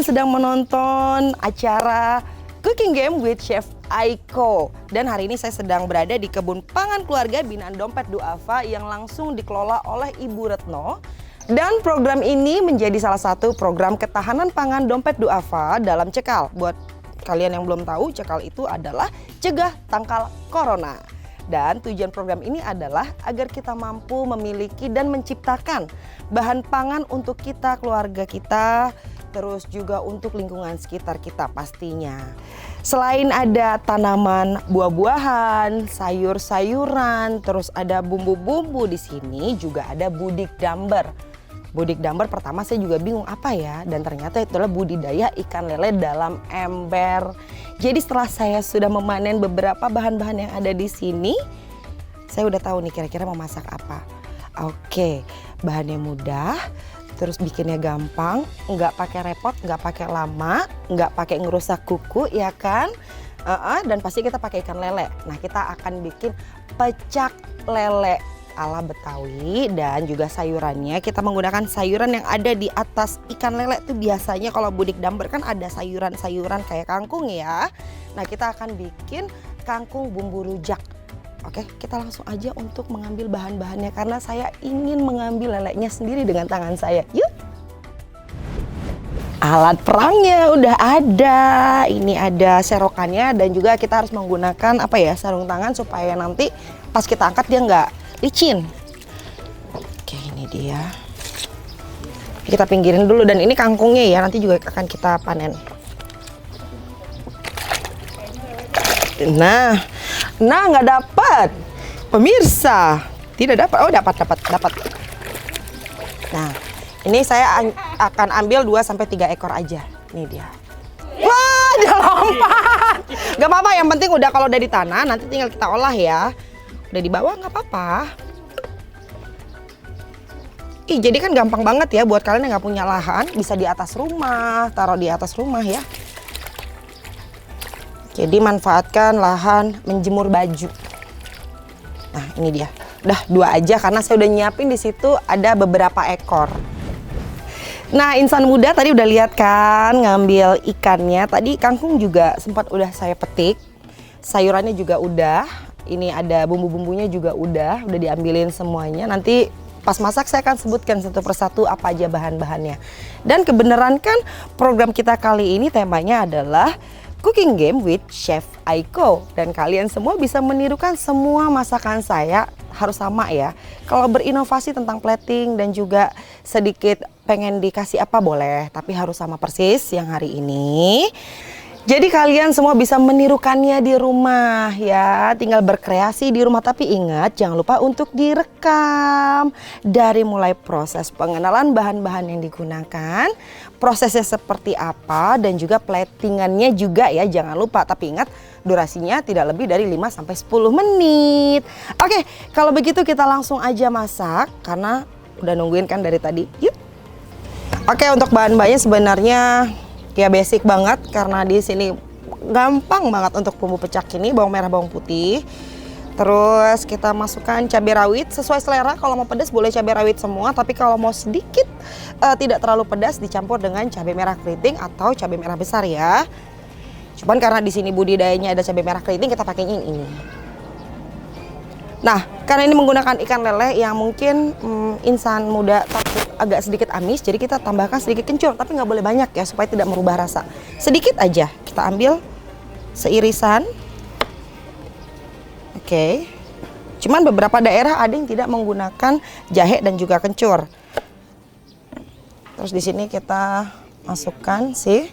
sedang menonton acara Cooking Game with Chef Aiko. Dan hari ini saya sedang berada di kebun pangan keluarga binaan Dompet Duafa yang langsung dikelola oleh Ibu Retno. Dan program ini menjadi salah satu program ketahanan pangan Dompet Duafa dalam Cekal. Buat kalian yang belum tahu, Cekal itu adalah cegah tangkal corona. Dan tujuan program ini adalah agar kita mampu memiliki dan menciptakan bahan pangan untuk kita, keluarga kita, terus juga untuk lingkungan sekitar kita pastinya. Selain ada tanaman buah-buahan, sayur-sayuran, terus ada bumbu-bumbu, di sini juga ada budik damber. Budik damber pertama saya juga bingung apa ya, dan ternyata itu adalah budidaya ikan lele dalam ember. Jadi setelah saya sudah memanen beberapa bahan-bahan yang ada di sini, saya udah tahu nih kira-kira mau masak apa. Oke, bahannya mudah, terus bikinnya gampang, nggak pakai repot, nggak pakai lama, nggak pakai ngerusak kuku, ya kan? Dan pasti kita pakai ikan lele. Nah, kita akan bikin pecak lele ala Betawi, dan juga sayurannya kita menggunakan sayuran yang ada di atas ikan lele. Itu biasanya kalau budik damber kan ada sayuran-sayuran kayak kangkung ya. Nah, kita akan bikin kangkung bumbu rujak. Oke, kita langsung aja untuk mengambil bahan-bahannya karena saya ingin mengambil lelenya sendiri dengan tangan saya. Yuk! Alat perangnya udah ada. Ini ada serokannya, dan juga kita harus menggunakan apa ya, sarung tangan supaya nanti pas kita angkat dia nggak licin. Oke, ini dia. Kita pinggirin dulu, dan ini kangkungnya ya, nanti juga akan kita panen. Nah nggak dapat, pemirsa, tidak dapat. Oh, dapat. Nah, ini saya akan ambil 2-3 ekor aja. Ini dia. Wah, dia lompat. Gak apa-apa, yang penting udah kalau udah di tanah, nanti tinggal kita olah ya. Udah di bawah nggak apa-apa. Jadi kan gampang banget ya buat kalian yang nggak punya lahan, bisa di atas rumah, taruh di atas rumah ya. Jadi manfaatkan lahan menjemur baju. Nah, ini dia. Udah 2 aja karena saya udah nyiapin di situ ada beberapa ekor. Nah, insan muda tadi udah lihat kan ngambil ikannya. Tadi kangkung juga sempat udah saya petik. Sayurannya juga udah. Ini ada bumbu-bumbunya juga udah diambilin semuanya. Nanti pas masak saya akan sebutkan satu persatu apa aja bahan-bahannya. Dan kebenaran kan program kita kali ini temanya adalah Cooking Game with Chef Aiko, dan kalian semua bisa menirukan semua masakan saya, harus sama ya. Kalau berinovasi tentang plating dan juga sedikit pengen dikasih apa boleh, tapi harus sama persis yang hari ini. Jadi kalian semua bisa menirukannya di rumah ya, tinggal berkreasi di rumah, tapi ingat jangan lupa untuk direkam. Dari mulai proses pengenalan bahan-bahan yang digunakan, prosesnya seperti apa, dan juga platingannya juga ya, jangan lupa. Tapi ingat durasinya tidak lebih dari 5-10 menit. Oke, kalau begitu kita langsung aja masak karena udah nungguin kan dari tadi. Yuk. Oke, untuk bahan-bahannya sebenarnya ya basic banget karena di sini gampang banget untuk bumbu pecak ini, bawang merah, bawang putih. Terus kita masukkan cabai rawit sesuai selera. Kalau mau pedas boleh cabai rawit semua, tapi kalau mau sedikit tidak terlalu pedas dicampur dengan cabai merah keriting atau cabai merah besar ya. Cuman karena di sini budidayanya ada cabai merah keriting, kita pakai ini. Nah, karena ini menggunakan ikan lele yang mungkin insan muda takut agak sedikit amis, jadi kita tambahkan sedikit kencur, tapi nggak boleh banyak ya supaya tidak merubah rasa. Sedikit aja, kita ambil seirisan. Oke. Cuman beberapa daerah ada yang tidak menggunakan jahe dan juga kencur. Terus di sini kita masukkan sih.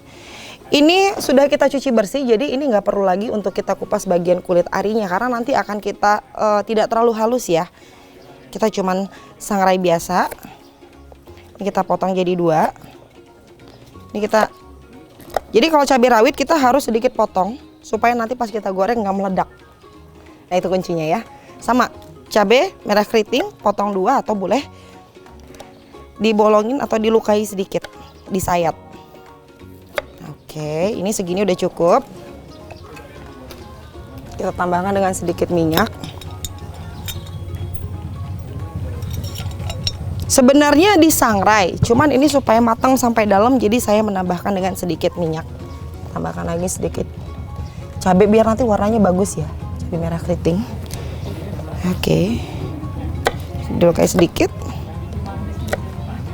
Ini sudah kita cuci bersih, jadi ini nggak perlu lagi untuk kita kupas bagian kulit arinya karena nanti akan kita tidak terlalu halus ya. Kita cuman sangrai biasa. Ini kita potong jadi 2. Ini kita. Jadi kalau cabai rawit kita harus sedikit potong supaya nanti pas kita goreng nggak meledak. Nah, itu kuncinya ya. Sama cabai merah keriting potong 2 atau boleh dibolongin atau dilukai sedikit, disayat. Oke, ini segini udah cukup. Kita tambahkan dengan sedikit minyak. Sebenarnya disangrai, cuman ini supaya matang sampai dalam, jadi saya menambahkan dengan sedikit minyak. Tambahkan lagi sedikit cabai biar nanti warnanya bagus ya, cabai merah keriting. Oke, dulu kayak sedikit.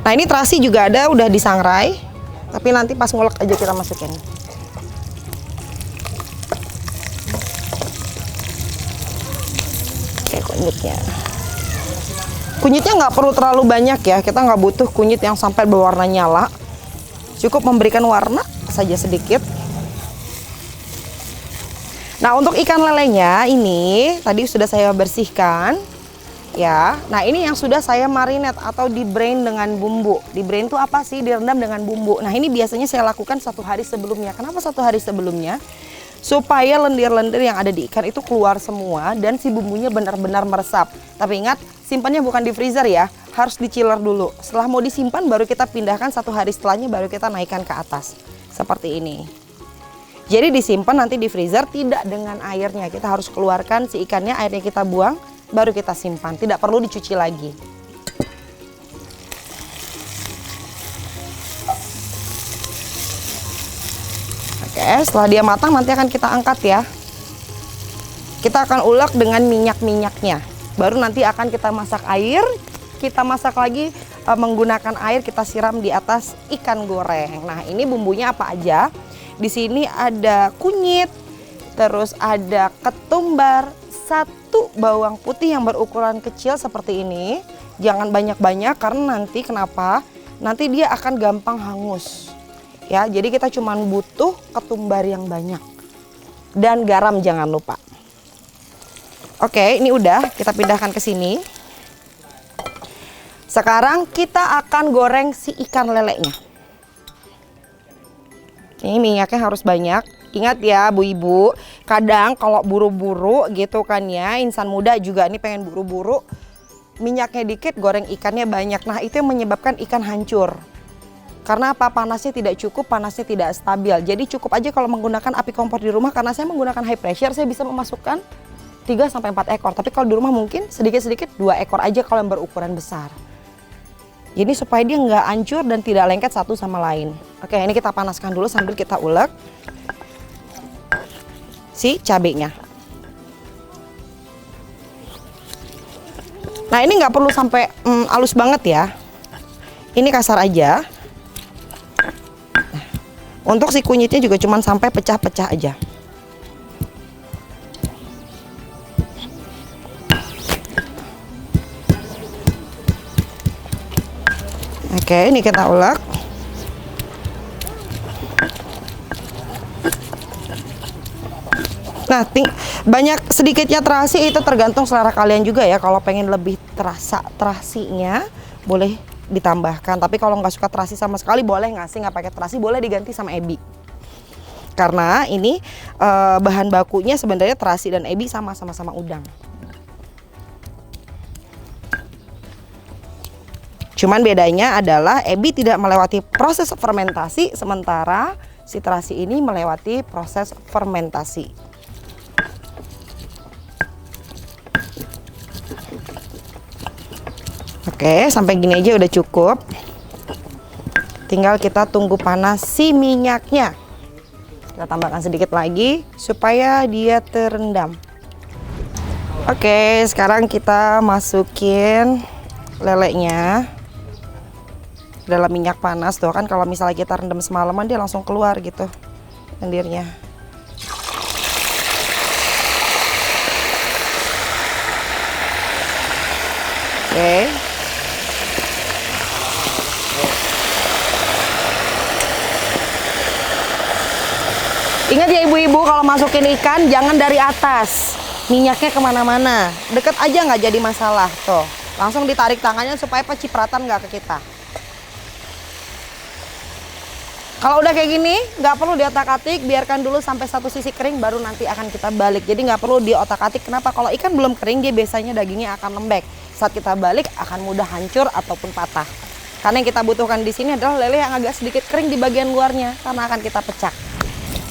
Nah ini terasi juga ada, udah disangrai, tapi nanti pas ngulek aja kita masukin. Oke, kunyitnya nggak perlu terlalu banyak ya, kita nggak butuh kunyit yang sampai berwarna nyala, cukup memberikan warna saja sedikit. Nah untuk ikan lelenya ini tadi sudah saya bersihkan ya. Nah ini yang sudah saya marinate atau di brain dengan bumbu. Di brain itu apa sih? Direndam dengan bumbu. Nah ini biasanya saya lakukan 1 hari sebelumnya. Kenapa 1 hari sebelumnya? Supaya lendir-lendir yang ada di ikan itu keluar semua dan si bumbunya benar-benar meresap. Tapi ingat, simpannya bukan di freezer ya, harus di chiller dulu. Setelah mau disimpan baru kita pindahkan 1 hari setelahnya, baru kita naikkan ke atas. Seperti ini. Jadi disimpan nanti di freezer tidak dengan airnya. Kita harus keluarkan si ikannya, airnya kita buang, baru kita simpan. Tidak perlu dicuci lagi. Oke, setelah dia matang nanti akan kita angkat ya. Kita akan ulek dengan minyak-minyaknya. Baru nanti akan kita masak air. Kita masak lagi menggunakan air, kita siram di atas ikan goreng. Nah ini bumbunya apa aja? Di sini ada kunyit, terus ada ketumbar, 1 bawang putih yang berukuran kecil seperti ini. Jangan banyak-banyak karena nanti kenapa? Nanti dia akan gampang hangus. Ya, jadi kita cuma butuh ketumbar yang banyak. Dan garam jangan lupa. Oke, ini udah, kita pindahkan ke sini. Sekarang kita akan goreng si ikan lelenya. Ini minyaknya harus banyak. Ingat ya Bu Ibu, kadang kalau buru-buru gitu kan ya, insan muda juga ini pengen buru-buru, minyaknya dikit, goreng ikannya banyak. Nah itu yang menyebabkan ikan hancur. Karena apa? Panasnya tidak cukup, panasnya tidak stabil. Jadi cukup aja kalau menggunakan api kompor di rumah, karena saya menggunakan high pressure, saya bisa memasukkan 3-4 ekor. Tapi kalau di rumah mungkin sedikit-sedikit 2 ekor aja kalau yang berukuran besar. Jadi supaya dia nggak hancur dan tidak lengket satu sama lain. Oke, ini kita panaskan dulu sambil kita ulek si cabenya. Nah ini nggak perlu sampai halus banget ya. Ini kasar aja. Nah, untuk si kunyitnya juga cuman sampai pecah-pecah aja. Oke, ini kita ulek. Nah, banyak sedikitnya terasi itu tergantung selera kalian juga ya. Kalau pengen lebih terasa terasinya, boleh ditambahkan. Tapi kalau nggak suka terasi sama sekali, boleh nggak pakai terasi, boleh diganti sama ebi. Karena ini bahan bakunya sebenarnya terasi dan ebi sama-sama udang. Cuman bedanya adalah ebi tidak melewati proses fermentasi, sementara si terasi ini melewati proses fermentasi. Oke, sampai gini aja udah cukup. Tinggal kita tunggu panas si minyaknya. Kita tambahkan sedikit lagi supaya dia terendam. Oke, sekarang kita masukin lelenya dalam minyak panas. Tuh kan kalau misalnya kita rendam semalaman dia langsung keluar gitu lendirnya. Oke. Ingat ya ibu-ibu, kalau masukin ikan jangan dari atas, minyaknya kemana-mana. Deket aja nggak jadi masalah. Tuh, langsung ditarik tangannya supaya pencipratan nggak ke kita. Kalau udah kayak gini, nggak perlu diotak-atik, biarkan dulu sampai satu sisi kering, baru nanti akan kita balik. Jadi nggak perlu diotak-atik. Kenapa? Kalau ikan belum kering, dia biasanya dagingnya akan lembek. Saat kita balik akan mudah hancur ataupun patah. Karena yang kita butuhkan di sini adalah lele yang agak sedikit kering di bagian luarnya, karena akan kita pecah.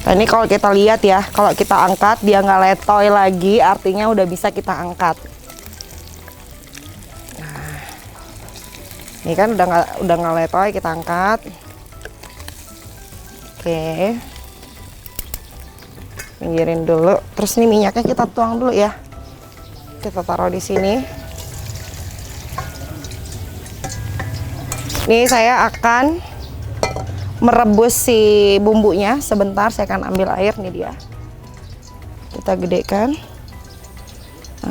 Nah ini kalau kita lihat ya, kalau kita angkat dia nggak letoy lagi, artinya udah bisa kita angkat. Nah, Ini kan udah nggak letoy, kita angkat. Oke. Pinggirin dulu. Terus ini minyaknya kita tuang dulu ya. Kita taruh di sini. Ini saya akan merebus si bumbunya sebentar. Saya akan ambil air, nih dia. Kita gedekan.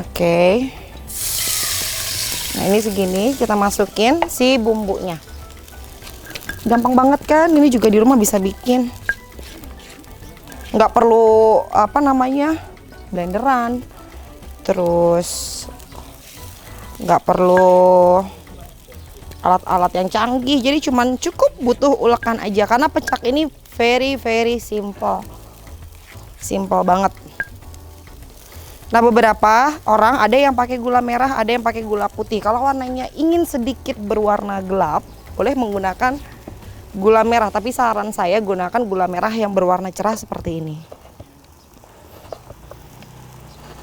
Oke. Nah, ini segini kita masukin si bumbunya. Gampang banget kan? Ini juga di rumah bisa bikin. Nggak perlu apa namanya blenderan. Terus nggak perlu alat-alat yang canggih. Jadi cuman cukup butuh ulekan aja. Karena pecak ini very simple. Simple banget. Nah, beberapa orang ada yang pakai gula merah, ada yang pakai gula putih. Kalau warnanya ingin sedikit berwarna gelap, boleh menggunakan gula merah. Tapi saran saya gunakan gula merah yang berwarna cerah seperti ini.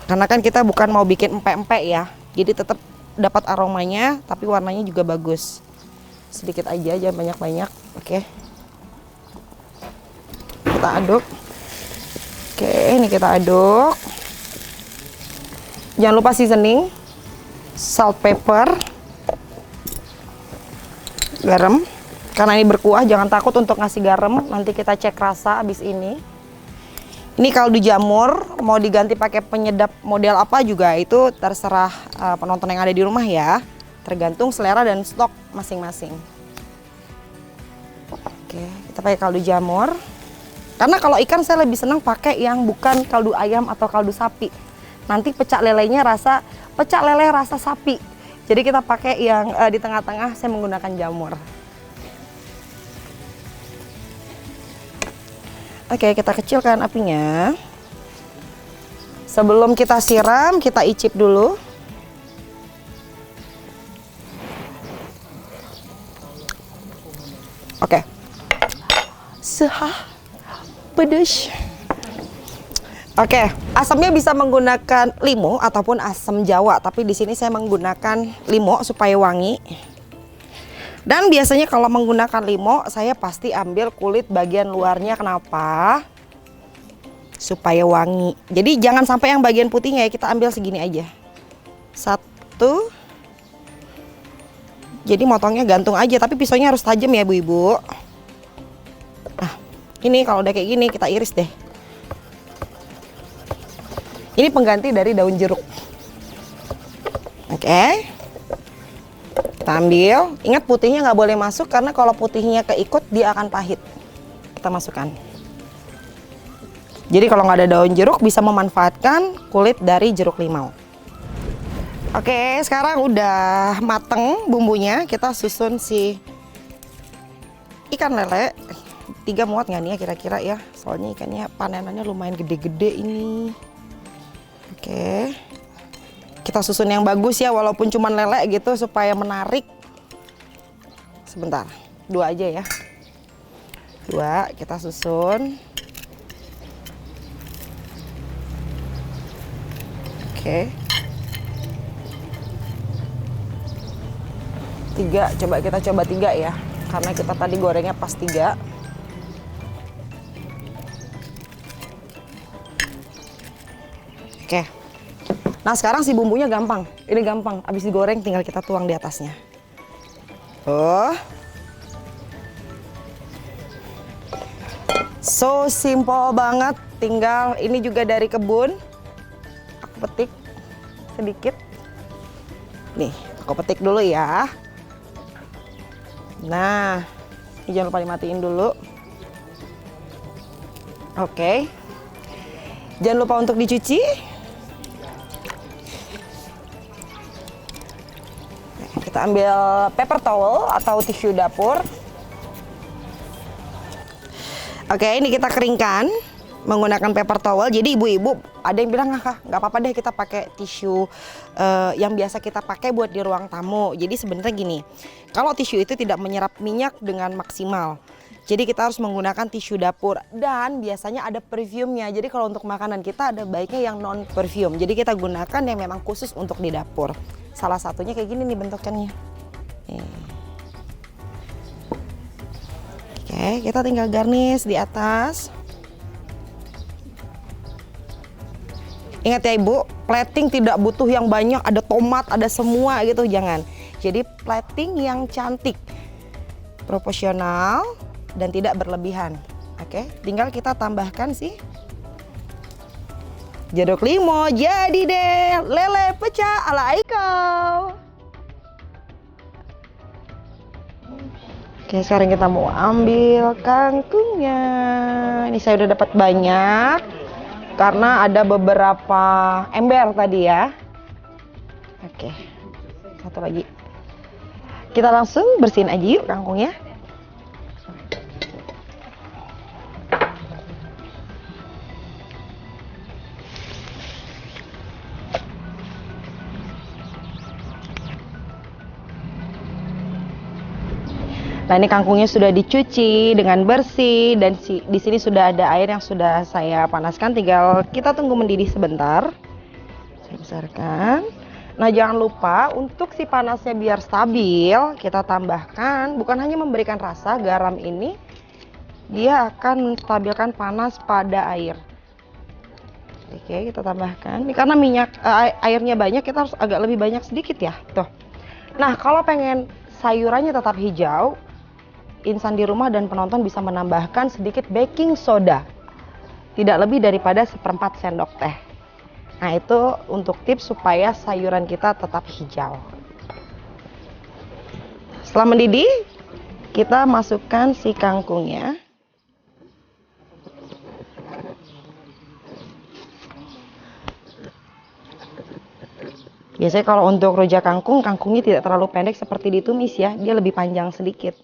Karena kan kita bukan mau bikin empek-empek ya. Jadi tetap dapat aromanya, tapi warnanya juga bagus. Sedikit aja, jangan banyak-banyak. Oke. Kita aduk. Oke, ini kita aduk. Jangan lupa seasoning, salt, pepper, garam. Karena ini berkuah, jangan takut untuk ngasih garam. Nanti kita cek rasa abis ini. Ini kaldu jamur, mau diganti pakai penyedap model apa juga itu terserah penonton yang ada di rumah ya. Tergantung selera dan stok masing-masing. Oke, kita pakai kaldu jamur. Karena kalau ikan saya lebih senang pakai yang bukan kaldu ayam atau kaldu sapi. Nanti pecak lelenya pecak lele rasa sapi. Jadi kita pakai yang di tengah-tengah, saya menggunakan jamur. Oke, kita kecilkan apinya. Sebelum kita siram, kita icip dulu. Oke. Pedes. Oke, asamnya bisa menggunakan limo ataupun asam Jawa, tapi di sini saya menggunakan limo supaya wangi. Dan biasanya kalau menggunakan limo, saya pasti ambil kulit bagian luarnya. Kenapa? Supaya wangi. Jadi jangan sampai yang bagian putihnya ya, kita ambil segini aja. Satu. Jadi motongnya gantung aja, tapi pisaunya harus tajam ya Bu-ibu. Nah, ini kalau udah kayak gini kita iris deh. Ini pengganti dari daun jeruk. Oke. Kita ambil. Ingat putihnya nggak boleh masuk karena kalau putihnya keikut dia akan pahit. Kita masukkan. Jadi kalau nggak ada daun jeruk bisa memanfaatkan kulit dari jeruk limau. Oke, sekarang udah mateng bumbunya. Kita susun si ikan lele. 3 muat nggak nih ya kira-kira ya? Soalnya ikannya panenannya lumayan gede-gede ini. Oke, kita susun yang bagus ya, walaupun cuma lele gitu supaya menarik. Sebentar, 2 aja ya. 2 kita susun. Oke. 3, kita coba 3 ya. Karena kita tadi gorengnya pas 3. Oke. Nah, sekarang si bumbunya gampang. Ini gampang, habis digoreng tinggal kita tuang di atasnya. So simple banget, tinggal ini juga dari kebun. Aku petik sedikit. Nih, aku petik dulu ya. Nah, ini jangan lupa dimatiin dulu. Oke. Jangan lupa untuk dicuci. Kita ambil paper towel atau tisu dapur. Oke, ini kita keringkan menggunakan paper towel. Jadi ibu-ibu ada yang bilang nggak apa-apa deh kita pakai tisu yang biasa kita pakai buat di ruang tamu. Jadi sebenarnya gini, kalau tisu itu tidak menyerap minyak dengan maksimal. Jadi kita harus menggunakan tisu dapur dan biasanya ada perfumnya. Jadi kalau untuk makanan kita ada baiknya yang non perfume. Jadi kita gunakan yang memang khusus untuk di dapur. Salah satunya kayak gini nih bentukannya. Oke, kita tinggal garnish di atas. Ingat ya Ibu, plating tidak butuh yang banyak, ada tomat, ada semua gitu, jangan. Jadi plating yang cantik, proporsional, dan tidak berlebihan. Oke, tinggal kita tambahkan sih jeruk limau. Jadi deh, lele pecah ala Aiko. Oke, sekarang kita mau ambil kangkungnya. Ini saya udah dapat banyak karena ada beberapa ember tadi ya. Oke, satu lagi. Kita langsung bersihin aja yuk kangkungnya. Nah, ini kangkungnya sudah dicuci dengan bersih dan di sini sudah ada air yang sudah saya panaskan, tinggal kita tunggu mendidih sebentar. Saya besarkan. Nah, jangan lupa untuk si panasnya biar stabil, kita tambahkan, bukan hanya memberikan rasa, garam ini dia akan menstabilkan panas pada air. Oke, kita tambahkan. Ini karena airnya banyak, kita harus agak lebih banyak sedikit ya. Tuh. Nah, kalau pengen sayurannya tetap hijau, insan di rumah dan penonton bisa menambahkan sedikit baking soda, tidak lebih daripada 1/4 sendok teh. Nah, itu untuk tips supaya sayuran kita tetap hijau. Setelah mendidih, kita masukkan si kangkungnya. Biasanya kalau untuk rujak kangkung, kangkungnya tidak terlalu pendek seperti ditumis ya, dia lebih panjang sedikit.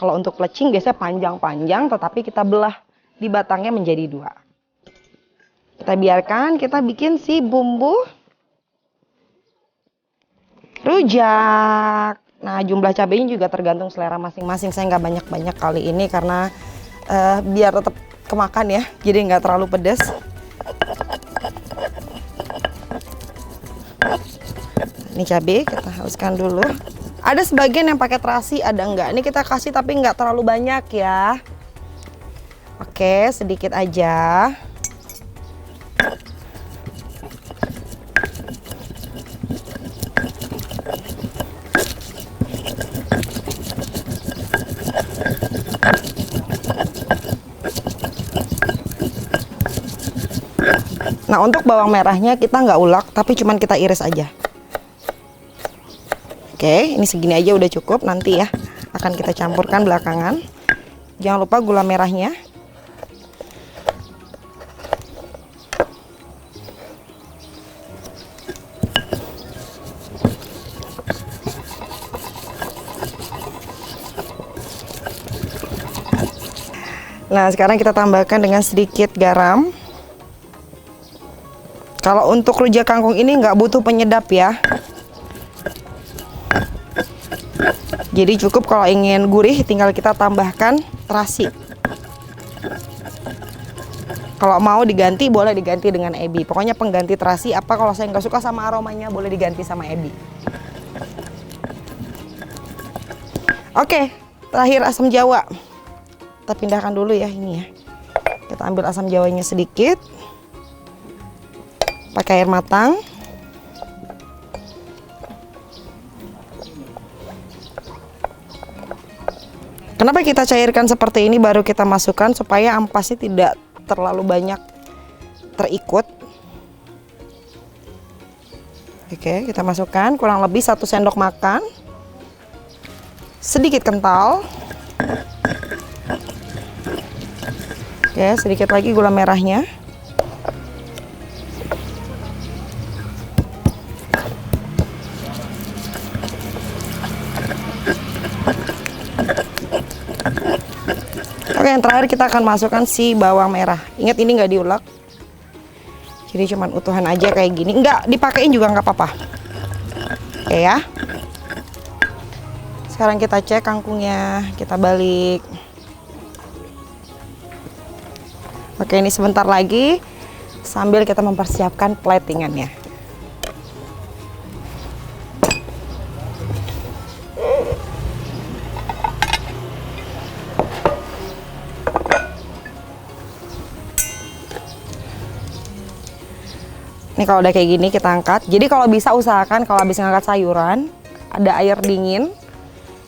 Kalau untuk plecing biasanya panjang-panjang, tetapi kita belah di batangnya menjadi 2. Kita biarkan, kita bikin si bumbu rujak. Nah, jumlah cabenya juga tergantung selera masing-masing. Saya nggak banyak-banyak kali ini karena biar tetap kemakan ya, jadi nggak terlalu pedas. Ini cabai kita haluskan dulu. Ada sebagian yang pakai terasi, ada enggak. Ini kita kasih tapi enggak terlalu banyak ya. Oke, sedikit aja. Nah, untuk bawang merahnya kita nggak ulek, tapi cuman kita iris aja. Oke, ini segini aja udah cukup, nanti ya akan kita campurkan belakangan. Jangan lupa gula merahnya. Nah, sekarang kita tambahkan dengan sedikit garam. Kalau untuk rujak kangkung ini nggak butuh penyedap ya. Jadi cukup kalau ingin gurih tinggal kita tambahkan terasi. Kalau mau diganti boleh diganti dengan ebi. Pokoknya pengganti terasi apa, kalau saya nggak suka sama aromanya boleh diganti sama ebi. Oke, terakhir asam jawa. Kita pindahkan dulu ya ini ya. Kita ambil asam jawanya sedikit. Pakai air matang. Kenapa kita cairkan seperti ini baru kita masukkan supaya ampasnya tidak terlalu banyak terikut. Oke, kita masukkan kurang lebih 1 sendok makan. Sedikit kental. Oke, sedikit lagi gula merahnya. Oke, yang terakhir kita akan masukkan si bawang merah. Ingat ini nggak diulek. Jadi cuman utuhan aja kayak gini. Nggak dipakein juga nggak apa-apa. Oke ya. Sekarang kita cek kangkungnya. Kita balik. Oke, ini sebentar lagi sambil kita mempersiapkan platingannya. Ini kalau udah kayak gini kita angkat. Jadi kalau bisa usahakan kalau habis ngangkat sayuran ada air dingin,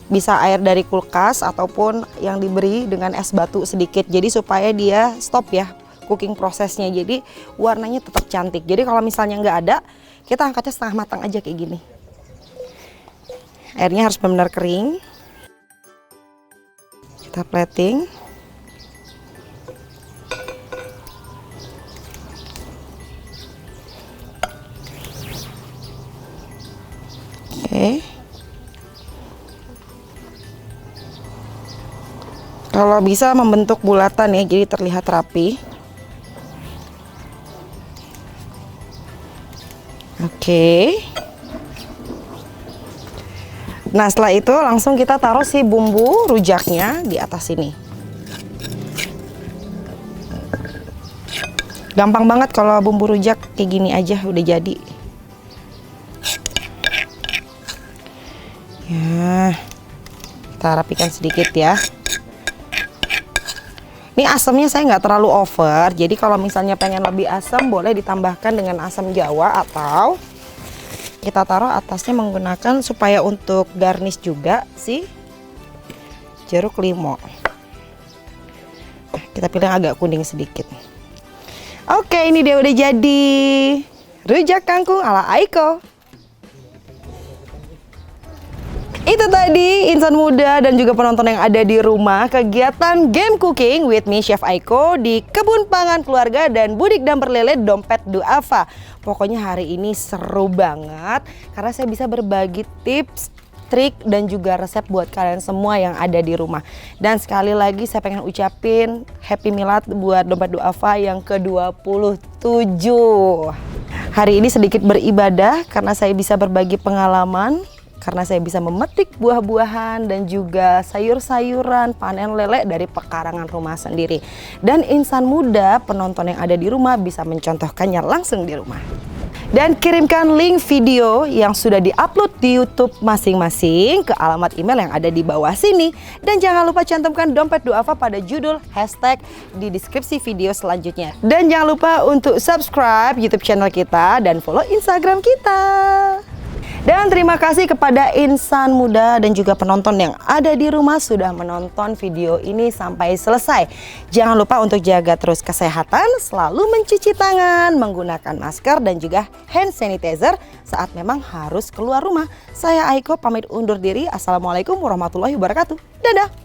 bisa air dari kulkas ataupun yang diberi dengan es batu sedikit. Jadi supaya dia stop ya cooking prosesnya. Jadi warnanya tetap cantik. Jadi kalau misalnya nggak ada, kita angkatnya setengah matang aja kayak gini. Airnya harus benar-benar kering. Kita plating. Oke. Kalau bisa membentuk bulatan ya, jadi terlihat rapi. Oke. Nah, setelah itu langsung kita taruh si bumbu rujaknya di atas sini. Gampang banget kalau bumbu rujak kayak gini aja udah jadi. Ya, kita rapikan sedikit ya. Ini asamnya saya nggak terlalu over, jadi kalau misalnya pengen lebih asam boleh ditambahkan dengan asam jawa atau kita taruh atasnya menggunakan supaya untuk garnish juga si jeruk limau. Kita pilih yang agak kuning sedikit. Oke, ini dia udah jadi rujak kangkung ala Aiko. Itu tadi insan muda dan juga penonton yang ada di rumah kegiatan Game Cooking with me Chef Aiko di Kebun Pangan Keluarga dan Budik Damper Lele Dompet Duafa. Pokoknya hari ini seru banget karena saya bisa berbagi tips, trik dan juga resep buat kalian semua yang ada di rumah. Dan sekali lagi saya pengen ucapin Happy Milad buat Dompet Duafa yang ke-27. Hari ini sedikit beribadah karena saya bisa berbagi pengalaman. Karena saya bisa memetik buah-buahan dan juga sayur-sayuran panen lele dari pekarangan rumah sendiri. Dan insan muda penonton yang ada di rumah bisa mencontohkannya langsung di rumah. Dan kirimkan link video yang sudah diupload di YouTube masing-masing ke alamat email yang ada di bawah sini. Dan jangan lupa cantumkan Dompet Duafa pada judul hashtag di deskripsi video selanjutnya. Dan jangan lupa untuk subscribe YouTube channel kita dan follow Instagram kita. Dan terima kasih kepada insan muda dan juga penonton yang ada di rumah sudah menonton video ini sampai selesai. Jangan lupa untuk jaga terus kesehatan, selalu mencuci tangan, menggunakan masker dan juga hand sanitizer saat memang harus keluar rumah. Saya Aiko pamit undur diri. Assalamualaikum warahmatullahi wabarakatuh. Dadah!